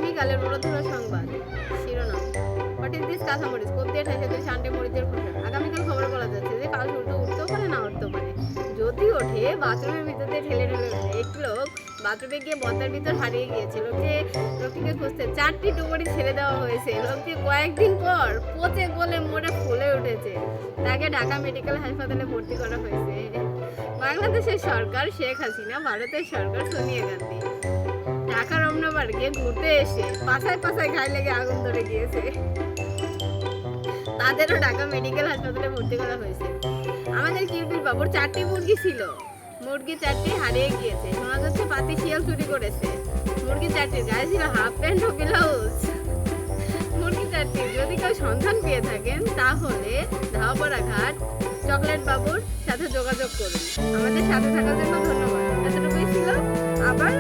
আগামীকালের বড়ধরা সংবাদ শিরোনাম হোয়াট ইজ দিস কাঁচামরিচ কোপ দিয়ে ঠেসে দিয়ে শান্তি মরিচের খোসা। আগামীকাল খবর বলা যাচ্ছে যে কাল সূর্য উঠতেও পারে না উঠতেও পারে। যদি ওঠে বাথরুমের ভিতর দিয়ে ঠেলে ঠেলে ওঠে। একটি লোক বাথরুমে গিয়ে বদ্দার ভিতর হারিয়ে গিয়েছে। লোকটিকে খুঁজতে 4টি ডুবুরি ছেড়ে দেওয়া হয়েছে। লোকটি কয়েকদিন পর পচে গলে মরে ফুলে উঠেছে। তাকে ঢাকা মেডিকেল হাসপাতালে ভর্তি করা হয়েছে। বাংলাদেশের সরকার শেখ হাসিনা, ভারতের সরকার সোনিয়া গান্ধী ঢাকা রমনা পার্কে ঘুরতে এসে পাছায় পাছায় গায়ে লেগে আগুন ধরে গিয়েছে। তাদেরও ঢাকা মেডিকেল হাসপাতালে ভর্তি করা হয়েছে। আমাদের কিউটির বাবুর 4টি মুরগি ছিল। মুরগি 4টি হারিয়ে গিয়েছে। শোনা যাচ্ছে পাতি শিয়াল চুরি করেছে। মুরগি 4টির গায়ে ছিল হাফ প্যান্ট ও ব্লাউজ। মুরগি 4টি যদি কেউ সন্ধান পেয়ে থাকেন তাহলে ধাওপাড়া ঘাট চকলেট বাবুর সাথে যোগাযোগ করুন। আমাদের সাথে থাকার জন্য ধন্যবাদ। এতটুকুই ছিল। আবার